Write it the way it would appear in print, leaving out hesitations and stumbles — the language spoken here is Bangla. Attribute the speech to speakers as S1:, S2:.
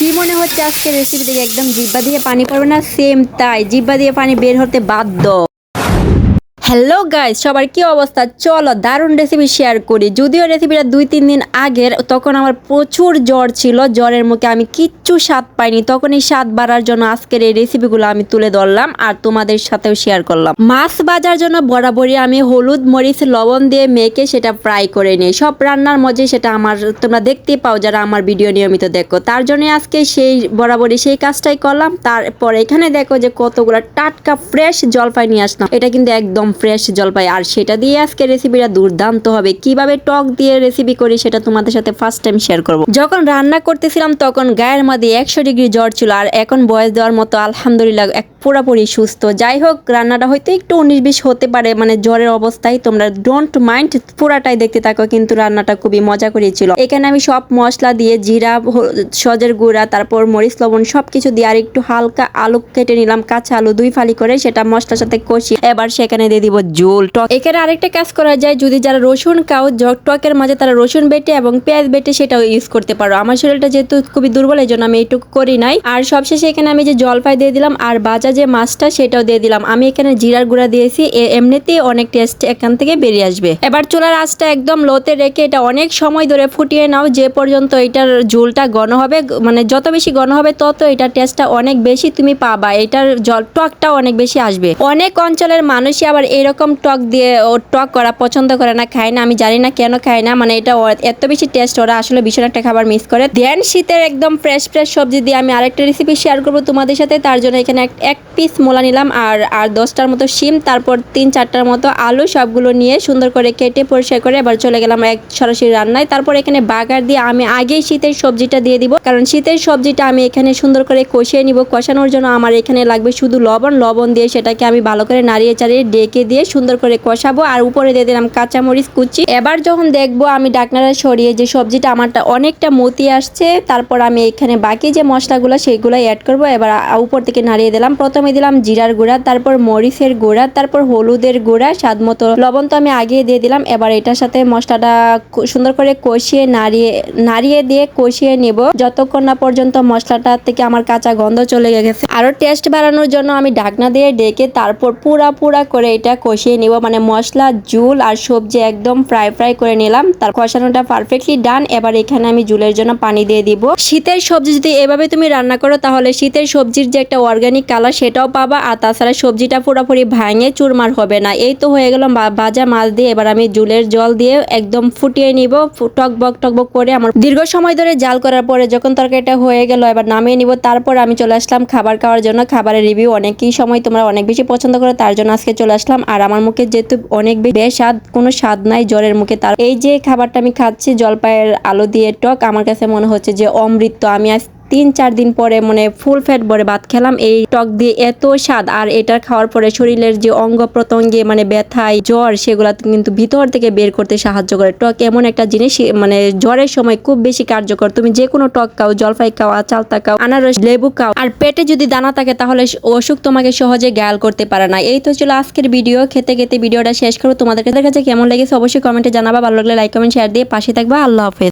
S1: কি মনে হচ্ছে আজকের রেসিপি দেখে একদম জিহ্বা দিয়ে পানি পড়বে না? সেম তাই, জিহ্বা দিয়ে পানি বের হতে বাধ্য। হ্যালো গাইস, সবার কি অবস্থা? চলো দারুণ রেসিপি শেয়ার করি। যদিও রেসিপিটা 2-3 দিন আগের, তখন আমার প্রচুর জ্বর ছিল, জ্বরের মুখে আমি কিচ্ছু স্বাদ পাইনি। তখনই স্বাদ বাড়ার জন্য আজকের এই রেসিপিগুলো আমি তুলে ধরলাম আর তোমাদের সাথেও শেয়ার করলাম। মাছ ভাজার জন্য বরাবরই আমি হলুদ মরিচ লবণ দিয়ে মেখে সেটা ফ্রাই করে নিই। সব রান্নার মধ্যে সেটা আমার তোমরা দেখতে পাও যারা আমার ভিডিও নিয়মিত দেখো, তার জন্য আজকে সেই বরাবরই সেই কাজটাই করলাম। তারপর এখানে দেখো যে কতগুলো টাটকা ফ্রেশ জলপাই নিয়ে আসলাম। এটা কিন্তু একদম ফ্রেশ জলপাই, আর সেটা দিয়ে আজকে রেসিপিটা দুর্দান্ত হবে। কিভাবে টক দিয়ে রেসিপি করি সেটা তোমাদের সাথে ফার্স্ট টাইম শেয়ার করব। যখন রান্না করতেছিলাম তখন গায়ের মধ্যে 100 ডিগ্রি জ্বর ছিল, আর এখন বয়স দেওয়ার মতো আলহামদুলিল্লাহ পুরোপুরি সুস্থ। যাই হোক, রান্নাটা হয়তো একটু 19-20 হতে পারে, মানে জ্বরের অবস্থায়, তোমরা ডোন্ট মাইন্ড, পুরাটাই দেখতে থাকো। কিন্তু রান্নাটা খুবই মজা করেছিল। এখানে আমি সব মশলা দিয়ে জিরা, সজের গুঁড়া, তারপর মরিচ লবণ সবকিছু দিয়ে আর একটু হালকা আলু কেটে নিলাম, কাঁচা আলু 2 ফালি করে, সেটা মশলার সাথে কষি। এবার সেখানে দিয়ে দিব ঝোল টক। এখানে আরেকটা কাজ করা যায়, যদি যারা রসুন খাও, টকের মাঝে তারা রসুন বেটে এবং পেঁয়াজ বেটে সেটাও ইউজ করতে পারো। আমার শরীরটা যেহেতু খুবই দুর্বল, এই জন্য আমি এইটুকু করি নাই। আর সবশেষে এখানে আমি যে জলপাই দিয়ে দিলাম আর ভাজা যে মাছটা সেটাও দিয়ে দিলাম। আমি এখানে জিরার গুঁড়া দিয়েছি, এমনিতেই অনেক টেস্ট এখান থেকে বেরিয়ে আসবে। এবার চুলার আঁচটা একদম লোতে রেখে এটা অনেক সময় ধরে ফুটিয়ে নাও, যে পর্যন্ত এটার ঝোলটা ঘন হবে। মানে যত বেশি ঘন হবে তত এটার টেস্টটা অনেক বেশি তুমি পাবা, এটার জল টকটা অনেক বেশি আসবে। অনেক অঞ্চলের মানুষই আবার এরকম টক দিয়ে টক করা পছন্দ করে না, খায় না। আমি জানি না কেন খায় না, মানে এটা এত বেশি টেস্ট, ওরা আসলে ভীষণ একটা খাবার মিস করে। দেন শীতের একদম ফ্রেশ সবজি দিয়ে আমি আরেকটা রেসিপি শেয়ার করবো তোমাদের সাথে। তার জন্য এখানে এক পিস মোলা নিলাম আর 10টার মতো শিম, তারপর 3-4টার মতো আলু, সবগুলো নিয়ে সুন্দর করে কেটে পরিষ্কার করে এবার চলে গেলাম সরাসরি রান্নায়। তারপর এখানে বাগার দিয়ে আমি আগেই শীতের সবজিটা দিয়ে দিব, কারণ শীতের সবজিটা আমি এখানে সুন্দর করে কষিয়ে নিব। কষানোর জন্য আমার এখানে লাগবে শুধু লবণ দিয়ে সেটাকে আমি ভালো করে নাড়িয়ে চাড়িয়ে ডেকে দিয়ে সুন্দর করে কষাবো। আর উপরে দিয়ে দিলাম কাঁচামরিচ কুচি। এবার যখন দেখবো আমি ঢাকনাটা সরিয়ে যে সবজিটা আমারটা অনেকটা মতি আসছে, তারপর আমি এখানে বাকি যে মশলাগুলো সেইগুলো অ্যাড করবো। এবার উপর থেকে নাড়িয়ে দিলাম। প্রথমে দিলাম জিরার গুঁড়া, তারপর মরিচের গুঁড়া, তারপর হলুদের গুঁড়া, স্বাদ মতো লবণ তো আমি আগিয়ে দিয়ে দিলাম। এবার এটার সাথে মশলাটা সুন্দর করে কষিয়ে নাড়িয়ে দিয়ে কষিয়ে নিব যতক্ষণ না পর্যন্ত মশলাটা থেকে আমার কাঁচা গন্ধ চলে গেছে। আরো টেস্ট বাড়ানোর জন্য আমি ঢাকনা দিয়ে ডেকে তারপর পুরা করে এটা কষিয়ে নিব, মানে মশলা, ঝোল আর সবজি একদম ফ্রাই করে নিলাম। তার কষানোটা পারফেক্টলি ডান। এবার এখানে আমি ঝোলের জন্য পানি দিয়ে দিব। শীতের সবজি যদি এভাবে তুমি রান্না করো তাহলে শীতের সবজির যে একটা অর্গানিক কালার সেটাও পাবা, আর তাছাড়া সবজিটা পুরোপুরি ভাঙে চুরমার হবে না। এই তো হয়ে গেল ভাজা মাছ দিয়ে। এবার আমি ঝোলের জল দিয়ে একদম ফুটিয়ে নিব, টকবক করে। আমার দীর্ঘ সময় ধরে জাল করার পরে যখন তরকারিটা হয়ে গেল, এবার নামিয়ে নিব। তারপর আমি চলে আসলাম খাবার খাওয়ার জন্য। খাবারের রিভিউ অনেকই সময় তোমরা অনেক বেশি পছন্দ করো, তার জন্য আজকে চলে আসলাম। আর আমার মুখে যেহেতু অনেক বেস্বাদ, কোনো স্বাদ নাই জ্বরের মুখে, তার এই যে খাবারটা আমি খাচ্ছি জলপাইয়ের আলু দিয়ে টক, আমার কাছে মনে হচ্ছে যে অমৃত। আমি আজ 3-4 দিন পরে মানে ফুল ফ্যাট ভরে ভাত খেলাম এই টক দিয়ে, এত স্বাদ। আর এটা খাওয়ার পরে শরীরের যে অঙ্গ প্রত্যঙ্গে মানে ব্যথায় জ্বর, সেগুলা কিন্তু ভিতর থেকে বের করতে সাহায্য করে। টক এমন একটা জিনিস, মানে জ্বরের সময় খুব বেশি কার্যকর। তুমি যে কোনো টক খাও, জলপাই খাও, চালতা খাও, আনারস, লেবু খাও, আর পেটে যদি দানা থাকে তাহলে অসুখ তোমাকে সহজে গায়াল করতে পারে না। এই তো ছিল আজকের ভিডিও। খেতে ভিডিওটা শেষ করবো। তোমাদের কাছে কেমন লেগেছে অবশ্যই কমেন্টে জানাবা। ভালো লাগলে লাইক কমেন্ট শেয়ার দিয়ে পাশে থাকবা। আল্লাহ হাফেজ।